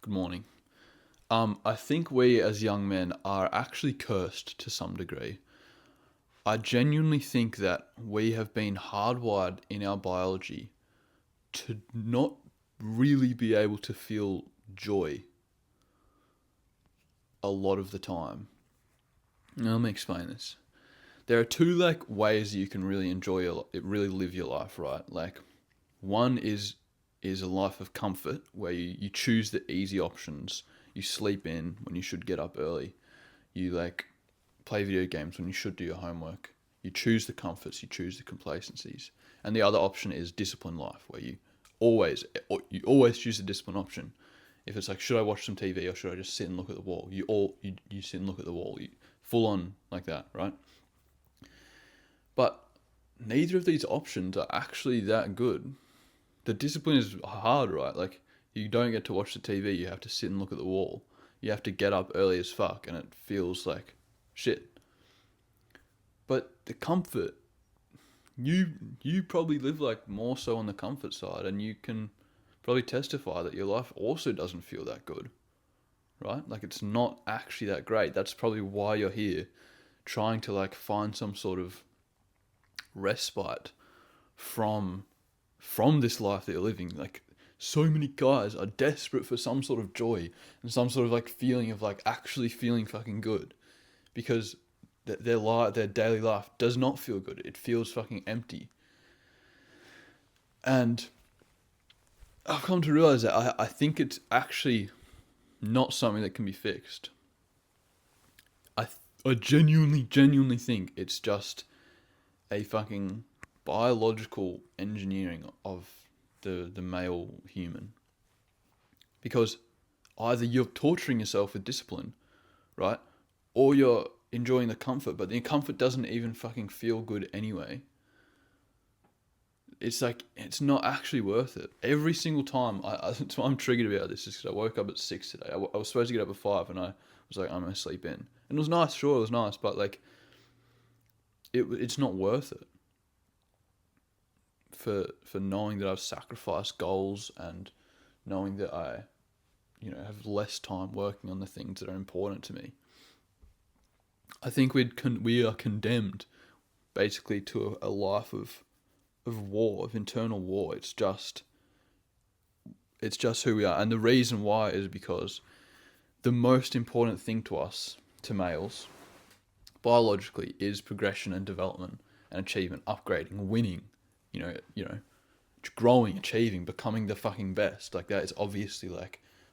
Good morning. I think we as young men are actually cursed to some degree. I genuinely think that we have been hardwired in our biology to not really be able to feel joy a lot of the time. Now, let me explain this. There are two ways you can really really live your life, right? Like one is a life of comfort where you choose the easy options. You sleep in when you should get up early. You play video games when you should do your homework. You choose the comforts, you choose the complacencies. And the other option is disciplined life, where you always choose the discipline option. If it's like, should I watch some TV or should I just sit and look at the wall? You sit and look at the wall. You full on like that, right? But neither of these options are actually that good. The discipline is hard, right? Like, you don't get to watch the TV. You have to sit and look at the wall. You have to get up early as fuck, and it feels like shit. But the comfort, you probably live more so on the comfort side, and you can probably testify that your life also doesn't feel that good, right? Like, it's not actually that great. That's probably why you're here, trying to find some sort of respite from this life that you're living. Like, so many guys are desperate for some sort of joy and some sort of feeling of actually feeling fucking good, because their daily life does not feel good. It feels fucking empty. And I've come to realize that I think it's actually not something that can be fixed. I genuinely think it's just a fucking biological engineering of the male human. Because either you're torturing yourself with discipline, right? Or you're enjoying the comfort, but the comfort doesn't even fucking feel good anyway. It's not actually worth it. Every single time, that's why I'm triggered about this, is because I woke up at 6 today. I was supposed to get up at 5, and I was like, I'm going to sleep in. And it was nice, sure, it was nice, but it's not worth it. For knowing that I've sacrificed goals and knowing that I, have less time working on the things that are important to me. I think we are condemned basically to a life of war, of internal war. It's just who we are. And the reason why is because the most important thing to us, to males, biologically, is progression and development and achievement, upgrading, winning, growing, achieving, becoming the fucking best. That is obviously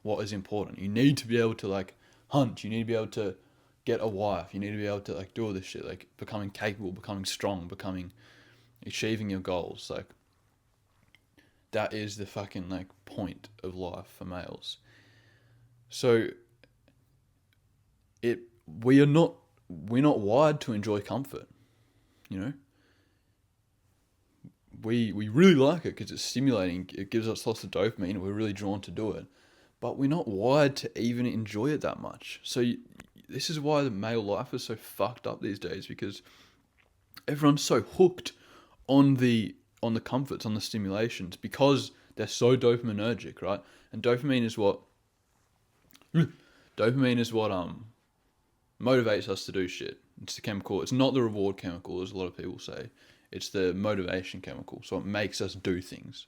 what is important. You need to be able to hunt. You need to be able to get a wife. You need to be able to do all this shit. Becoming capable, becoming strong, achieving your goals. That is the fucking point of life for males. So we're not wired to enjoy comfort. We really like it because it's stimulating. It gives us lots of dopamine. We're really drawn to do it, but we're not wired to even enjoy it that much. So this is why the male life is so fucked up these days, because everyone's so hooked on the comforts, on the stimulations, because they're so dopaminergic, right? And dopamine is what motivates us to do shit. It's the chemical. It's not the reward chemical, as a lot of people say. It's the motivation chemical. So it makes us do things.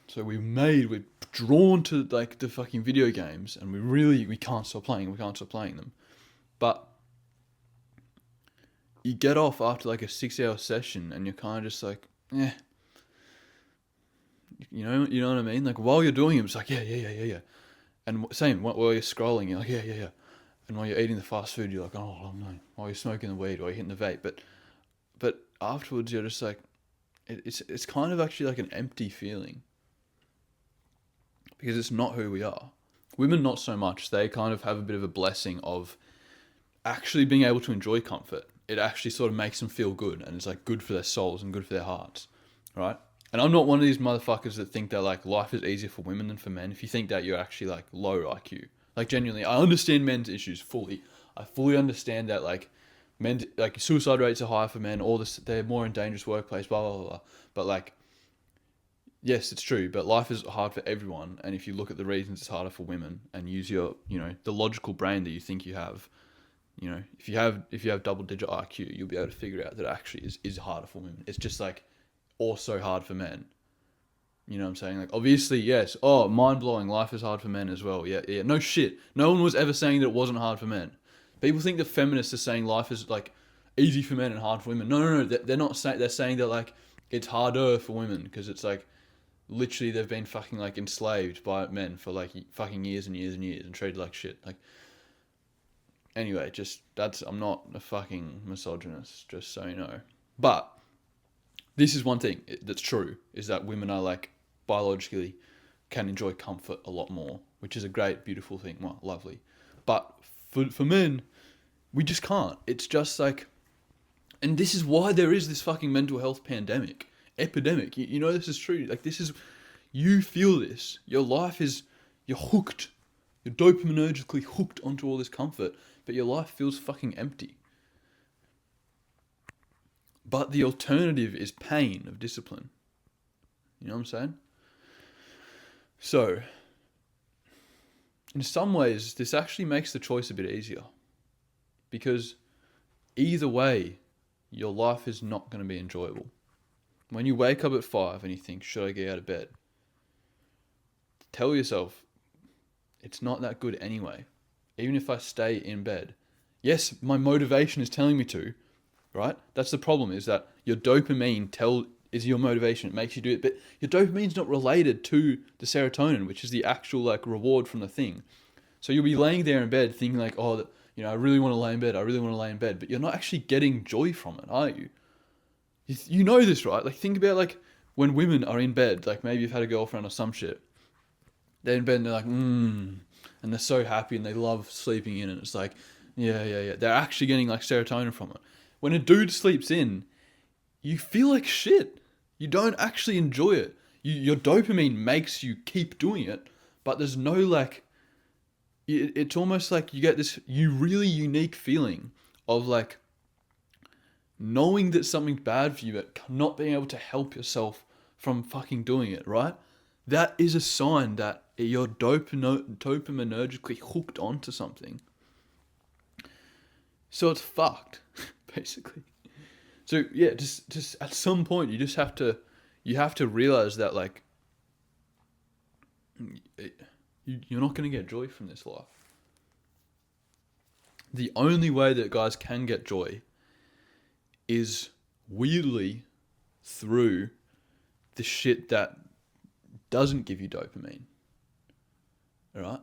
So we're drawn to the fucking video games, and we can't stop playing. We can't stop playing them. But you get off after a 6-hour session, and you're kind of just eh. You know what I mean? While you're doing it, it's yeah. And same, while you're scrolling, you're yeah. And while you're eating the fast food, you're oh no. While you're smoking the weed, or you're hitting the vape, but afterwards you're just it's kind of actually an empty feeling, because it's not who we are. Women, not so much. They kind of have a bit of a blessing of actually being able to enjoy comfort. It actually sort of makes them feel good, and it's good for their souls and good for their hearts, right? And I'm not one of these motherfuckers that think that life is easier for women than for men. If you think that, you're actually low IQ. Genuinely, I understand men's issues fully. I fully understand that men, suicide rates are higher for men. All this, they're more in dangerous workplace. Blah blah blah. But yes, it's true, but life is hard for everyone. And if you look at the reasons it's harder for women and use your, the logical brain that you think you have, if you have double digit IQ, you'll be able to figure out that it actually is harder for women. It's just like also hard for men. You know what I'm saying? Like, obviously, yes. Oh, mind blowing. Life is hard for men as well. Yeah, yeah. No shit. No one was ever saying that it wasn't hard for men. People think that feminists are saying life is like easy for men and hard for women. No, no, no. They're not saying. They're saying that like it's harder for women because it's like literally they've been fucking like enslaved by men for like fucking years and years and years and treated like shit. Like, anyway, I'm not a fucking misogynist, just so you know. But this is one thing that's true, is that women are like biologically can enjoy comfort a lot more, which is a great, beautiful thing. Well, lovely. But for men, we just can't. It's just like, and this is why there is this fucking mental health epidemic. You know this is true. Like, you feel this. Your life is, you're hooked. You're dopaminergically hooked onto all this comfort, but your life feels fucking empty. But the alternative is pain of discipline. You know what I'm saying? So, in some ways, this actually makes the choice a bit easier. Because either way, your life is not going to be enjoyable. When you wake up at 5 and you think, should I get out of bed? Tell yourself, it's not that good anyway. Even if I stay in bed. Yes, my motivation is telling me to, right? That's the problem, is that your dopamine is your motivation. It makes you do it, but your dopamine's not related to the serotonin, which is the actual like reward from the thing. So you'll be laying there in bed thinking like, oh, I really want to lay in bed. I really want to lay in bed, but you're not actually getting joy from it, are you? You know this, right? Like, think about like when women are in bed, like maybe you've had a girlfriend or some shit. They're in bed and they're like, and they're so happy and they love sleeping in, and it's like, yeah. They're actually getting like serotonin from it. When a dude sleeps in, you feel like shit. You don't actually enjoy it. Your dopamine makes you keep doing it, but there's no like, it's almost like you get this really unique feeling of like knowing that something's bad for you, but not being able to help yourself from fucking doing it, right? That is a sign that you're dopaminergically hooked onto something. So it's fucked, basically. So yeah, just at some point you just have to realize that like you're not going to get joy from this life. The only way that guys can get joy is weirdly through the shit that doesn't give you dopamine. Alright?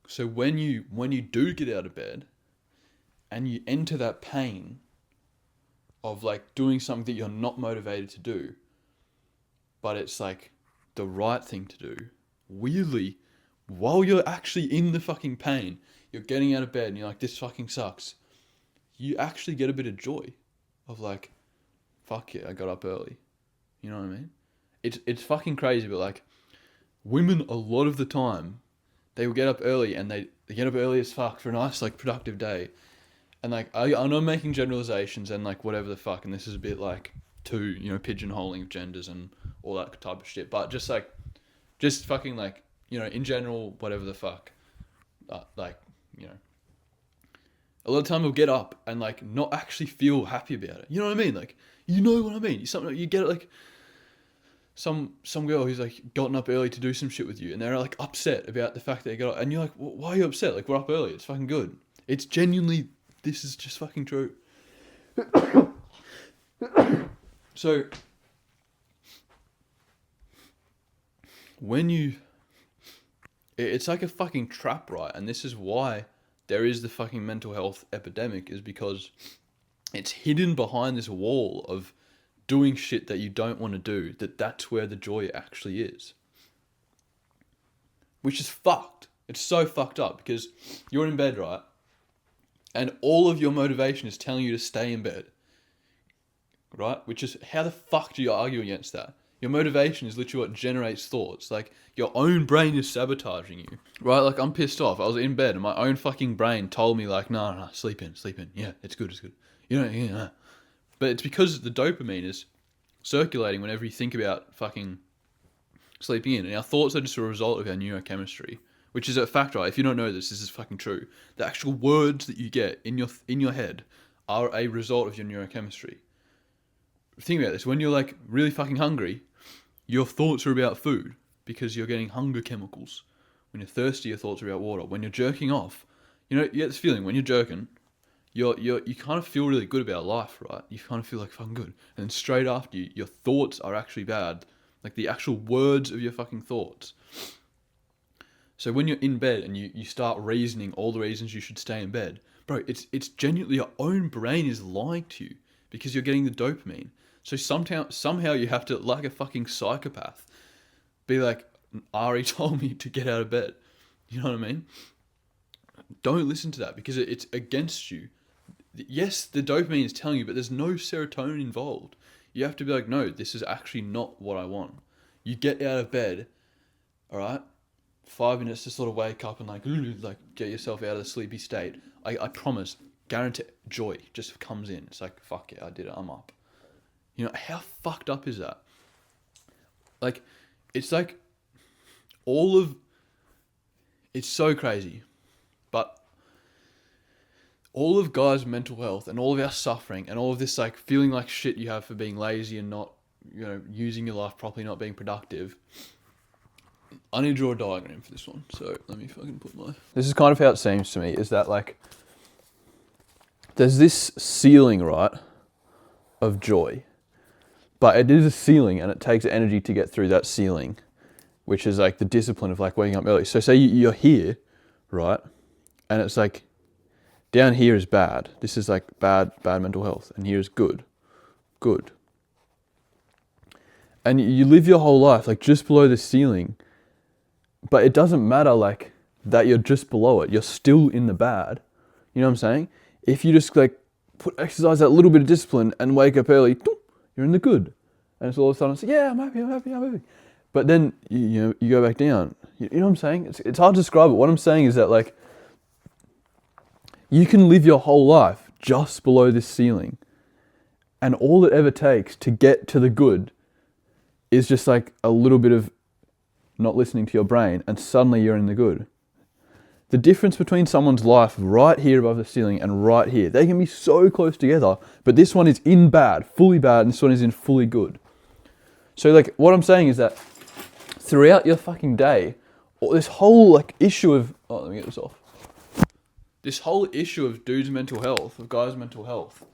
So when you do get out of bed and you enter that pain of like doing something that you're not motivated to do, but it's like the right thing to do, weirdly, while you're actually in the fucking pain, you're getting out of bed and you're like, this fucking sucks, you actually get a bit of joy of like, fuck yeah, I got up early. You know what I mean? It's fucking crazy, but like, women a lot of the time, they will get up early and they get up early as fuck for a nice like productive day. And like, I'm not making generalizations and like whatever the fuck, and this is a bit like too, pigeonholing of genders and all that type of shit. But just fucking like, in general, whatever the fuck. A lot of time we'll get up and like not actually feel happy about it. You know what I mean? Like, you know what I mean? You get it like some girl who's like gotten up early to do some shit with you, and they're like upset about the fact that they got up, and you're like, why are you upset? Like, we're up early. It's fucking good. It's genuinely, this is just fucking true. So, it's like a fucking trap, right? And this is why there is the fucking mental health epidemic, is because it's hidden behind this wall of doing shit that you don't want to do, that's where the joy actually is. Which is fucked. It's so fucked up because you're in bed, right? And all of your motivation is telling you to stay in bed. Right? Which is, how the fuck do you argue against that? Your motivation is literally what generates thoughts. Like, your own brain is sabotaging you. Right? Like, I'm pissed off. I was in bed and my own fucking brain told me like, no, sleep in. Yeah, it's good. But it's because the dopamine is circulating whenever you think about fucking sleeping in. And our thoughts are just a result of our neurochemistry, which is a fact, right? If you don't know this, this is fucking true. The actual words that you get in your head are a result of your neurochemistry. Think about this. When you're like really fucking hungry, your thoughts are about food because you're getting hunger chemicals. When you're thirsty, your thoughts are about water. When you're jerking off, you get this feeling when you're jerking, you kind of feel really good about life, right? You kind of feel like fucking good. And then straight after your thoughts are actually bad. Like the actual words of your fucking thoughts. So when you're in bed and you start reasoning all the reasons you should stay in bed, bro, it's genuinely your own brain is lying to you because you're getting the dopamine. So somehow you have to, like a fucking psychopath, be like, Ari told me to get out of bed. You know what I mean? Don't listen to that because it's against you. Yes, the dopamine is telling you, but there's no serotonin involved. You have to be like, no, this is actually not what I want. You get out of bed, all right? 5 minutes to sort of wake up and like get yourself out of the sleepy state. I promise, guarantee joy just comes in. It's like, fuck yeah, I did it. I'm up. How fucked up is that? Like, it's like it's so crazy, but all of guys' mental health and all of our suffering and all of this like feeling like shit you have for being lazy and not, using your life properly, not being productive. I need to draw a diagram for this one. So let me fucking This is kind of how it seems to me, is that like, there's this ceiling, right, of joy. But it is a ceiling and it takes energy to get through that ceiling, which is like the discipline of like waking up early. So say you're here, right? And it's like, down here is bad. This is like bad mental health. And here is good. And you live your whole life like just below the ceiling. But it doesn't matter like that you're just below it. You're still in the bad. You know what I'm saying? If you just like exercise that little bit of discipline and wake up early, you're in the good. And it's all of a sudden, it's like, yeah, I'm happy. But then, you go back down. You know what I'm saying? It's hard to describe it. What I'm saying is that like, you can live your whole life just below this ceiling. And all it ever takes to get to the good is just like a little bit of not listening to your brain, and suddenly you're in the good. The difference between someone's life right here above the ceiling and right here, they can be so close together, but this one is in bad, fully bad, and this one is in fully good. So like, what I'm saying is that throughout your fucking day, this whole like issue of, let me get this off. This whole issue of dudes' mental health, of guys' mental health,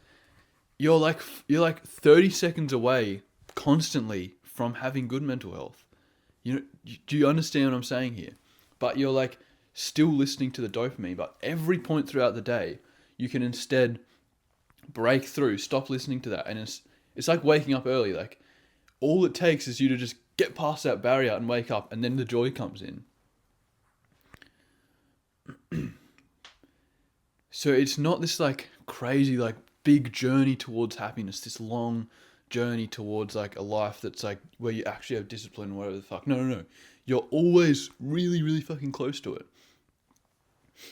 you're like 30 seconds away constantly from having good mental health. Do you understand what I'm saying here? But you're like still listening to the dopamine, but every point throughout the day, you can instead break through, stop listening to that. And it's like waking up early. Like, all it takes is you to just get past that barrier and wake up, and then the joy comes in. So it's not this like crazy, like big journey towards happiness, this long journey towards like a life that's like where you actually have discipline, whatever the fuck. No. You're always really, really fucking close to it.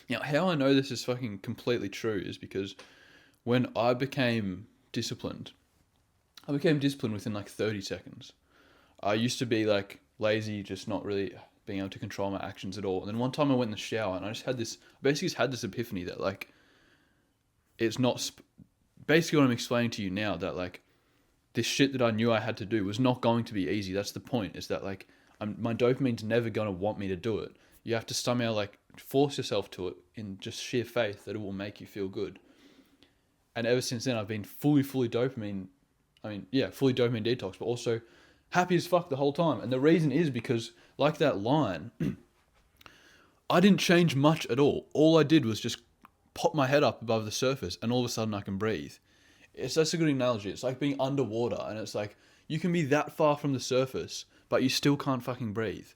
Now, how I know this is fucking completely true is because when I became disciplined within like 30 seconds. I used to be like lazy, just not really being able to control my actions at all. And then one time I went in the shower and I basically had this epiphany that like, it's not, basically what I'm explaining to you now, that like, this shit that I knew I had to do was not going to be easy. That's the point, is that like, my dopamine's never going to want me to do it. You have to somehow like force yourself to it in just sheer faith that it will make you feel good. And ever since then, I've been fully dopamine detox, but also happy as fuck the whole time. And the reason is because, like that line, I didn't change much at all. All I did was just pop my head up above the surface and all of a sudden I can breathe. That's a good analogy. It's like being underwater, and it's like you can be that far from the surface, but you still can't fucking breathe.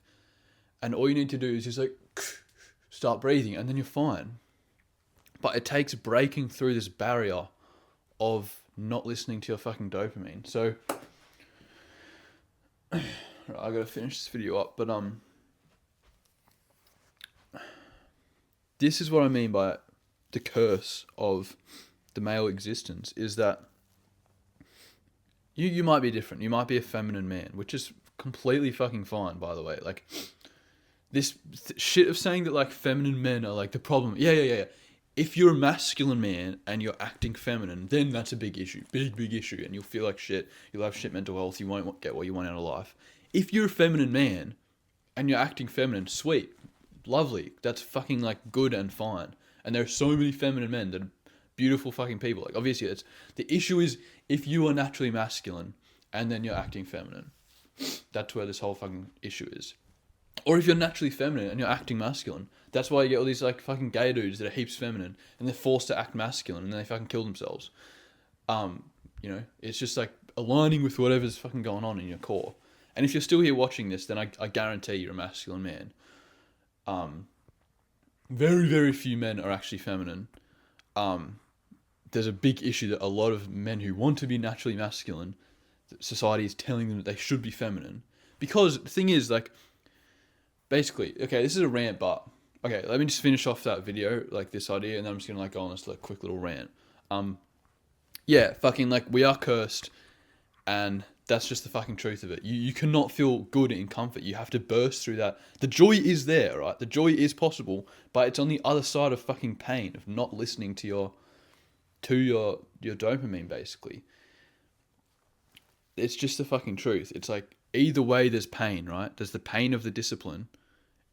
And all you need to do is just like start breathing, and then you're fine. But it takes breaking through this barrier of not listening to your fucking dopamine. So, I gotta finish this video up, but this is what I mean by the curse of the male existence, is that you might be different. You might be a feminine man, which is completely fucking fine, by the way. Like, this shit of saying that, like, feminine men are, like, the problem. Yeah. If you're a masculine man and you're acting feminine, then that's a big issue. Big issue. And you'll feel like shit. You'll have shit mental health. You won't get what you want out of life. If you're a feminine man and you're acting feminine, sweet. Lovely. That's fucking, like, good and fine. And there are so many feminine men that are beautiful fucking people. Like, obviously, the issue is if you are naturally masculine and then you're acting feminine. That's where this whole fucking issue is. Or if you're naturally feminine and you're acting masculine. That's why you get all these, like, fucking gay dudes that are heaps feminine and they're forced to act masculine and then they fucking kill themselves. You know, it's just, like, aligning with whatever's fucking going on in your core. And if you're still here watching this, then I guarantee you're a masculine man. Very few men are actually feminine. There's a big issue that a lot of men who want to be naturally masculine, society is telling them that they should be feminine. Because the thing is, like, basically, okay, this is a rant, but okay, let me just finish off that video, like, this idea, and then I'm just gonna, like, go on this, like, quick little rant. Yeah, fucking, like, we are cursed, and that's just the fucking truth of it. You cannot feel good in comfort. You have to burst through that. The joy is there, right? The joy is possible, but it's on the other side of fucking pain, of not listening to your dopamine, basically. It's just the fucking truth. It's like, either way there's pain, right? There's the pain of the discipline.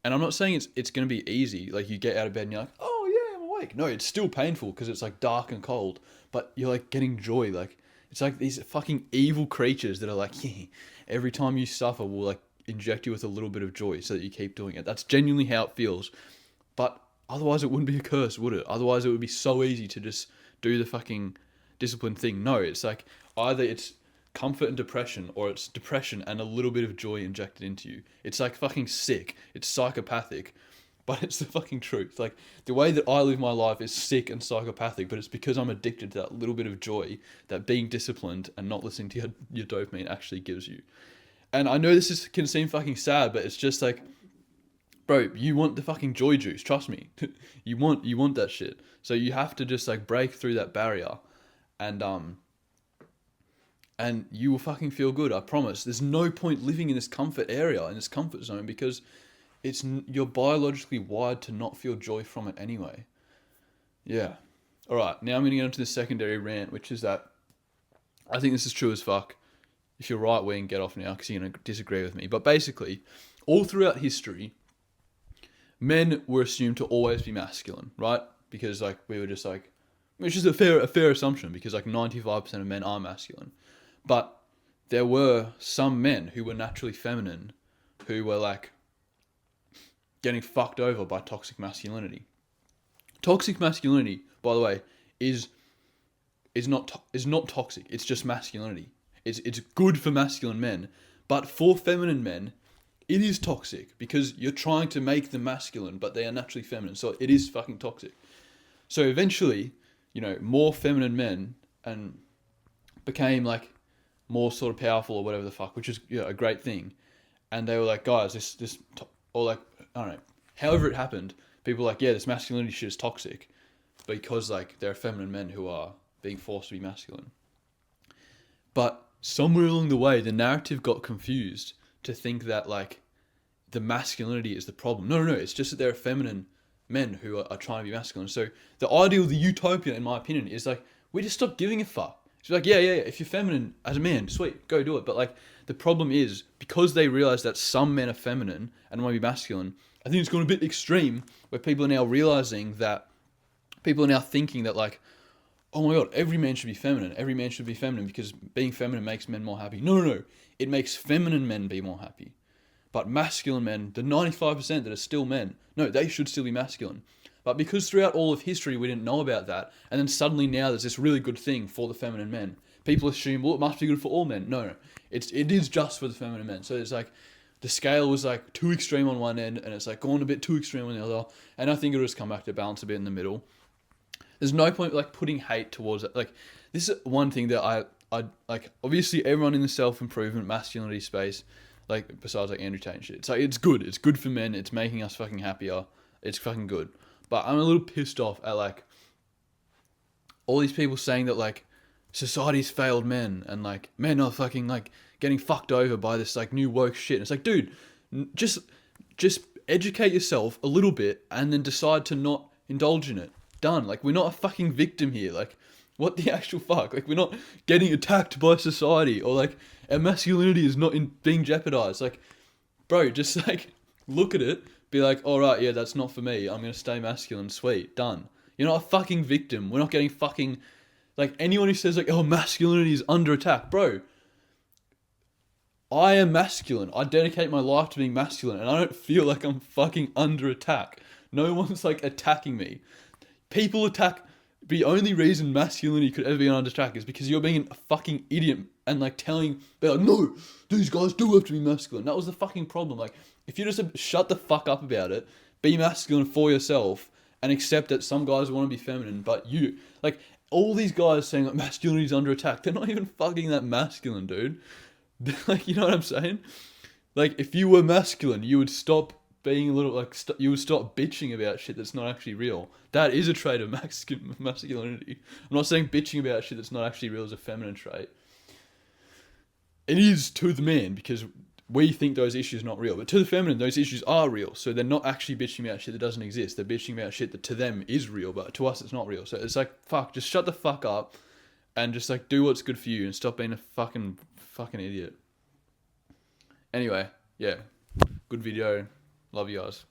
And I'm not saying it's going to be easy. Like, you get out of bed and you're like, oh yeah, I'm awake. No, it's still painful because it's, like, dark and cold. But you're, like, getting joy. Like, it's like these fucking evil creatures that are like, yeah, every time you suffer, we'll, like, inject you with a little bit of joy so that you keep doing it. That's genuinely how it feels. But otherwise it wouldn't be a curse, would it? Otherwise it would be so easy to just do the fucking discipline thing. No, it's like, either it's comfort and depression, or it's depression and a little bit of joy injected into you. It's, like, fucking sick. It's psychopathic, but it's the fucking truth. Like, the way that I live my life is sick and psychopathic, but it's because I'm addicted to that little bit of joy that being disciplined and not listening to your dopamine actually gives you. And I know this can seem fucking sad, but it's just like, bro, you want the fucking joy juice, trust me. you want that shit. So you have to just, like, break through that barrier, and you will fucking feel good, I promise. There's no point living in this comfort area, in this comfort zone, because you're biologically wired to not feel joy from it anyway. Yeah. Alright, now I'm going to get into the secondary rant, which is that I think this is true as fuck. If you're right wing, get off now, because you're going to disagree with me. But basically, all throughout history, men were assumed to always be masculine, right? Because, like, we were just like, which is a fair assumption, because, like, 95% of men are masculine. But there were some men who were naturally feminine, who were, like, getting fucked over by toxic masculinity. Toxic masculinity, by the way, is not toxic. It's just masculinity. It's good for masculine men, but for feminine men, it is toxic, because you're trying to make them masculine, but they are naturally feminine. So it is fucking toxic. So eventually, you know, more feminine men and became, like, more sort of powerful or whatever the fuck, which is, you know, a great thing. And they were like, guys, or, like, I don't know, however it happened, people were like, yeah, this masculinity shit is toxic, because, like, there are feminine men who are being forced to be masculine. But somewhere along the way, the narrative got confused to think that, like, the masculinity is the problem. No, it's just that there are feminine men who are trying to be masculine. So the ideal, the utopia, in my opinion, is, like, we just stop giving a fuck. It's like, yeah, if you're feminine as a man, sweet, go do it. But, like, the problem is, because they realize that some men are feminine and want to be masculine, I think it's gone a bit extreme, where people are now thinking that, like, oh my god, every man should be feminine because being feminine makes men more happy. No, it makes feminine men be more happy. But masculine men, the 95% that are still men, no, they should still be masculine. But because throughout all of history we didn't know about that, and then suddenly now there's this really good thing for the feminine men, people assume, well, it must be good for all men. No, it is just for the feminine men. So it's like, the scale was, like, too extreme on one end, and it's, like, gone a bit too extreme on the other, and I think it'll just come back to balance a bit in the middle. There's no point, like, putting hate towards it. Like, this is one thing that I like, obviously everyone in the self-improvement masculinity space, like, besides, like, Andrew Tate and shit, it's like, it's good for men, it's making us fucking happier, it's fucking good. But I'm a little pissed off at, like, all these people saying that, like, society's failed men, and like men are fucking like getting fucked over by this like new woke shit. And it's like, dude, just educate yourself a little bit and then decide to not indulge in it. Done. Like, we're not a fucking victim here. Like, what the actual fuck? Like, we're not getting attacked by society, or like our masculinity is not being jeopardized. Like, bro, just like look at it, be like, all right, yeah, that's not for me. I'm gonna stay masculine. Sweet, done. You're not a fucking victim. We're not getting fucking like anyone who says like, oh, masculinity is under attack, bro. I am masculine. I dedicate my life to being masculine, and I don't feel like I'm fucking under attack. No one's like attacking me. People attack. The only reason masculinity could ever be under attack is because you're being a fucking idiot and like telling, they're like, no, these guys do have to be masculine. That was the fucking problem. Like, if you just shut the fuck up about it, be masculine for yourself, and accept that some guys want to be feminine, but you, like, all these guys saying like masculinity is under attack, they're not even fucking that masculine, dude. Like, you know what I'm saying? Like, if you were masculine, you would stop being a little like you would stop bitching about shit that's not actually real. That is a trait of masculinity. I'm not saying bitching about shit that's not actually real is a feminine trait. It is to the man, because we think those issues are not real, but to the feminine, those issues are real. So they're not actually bitching about shit that doesn't exist. They're bitching about shit that to them is real, but to us it's not real. So it's like, fuck, just shut the fuck up and just like do what's good for you and stop being a fucking idiot. Anyway, yeah, good video. Love you guys.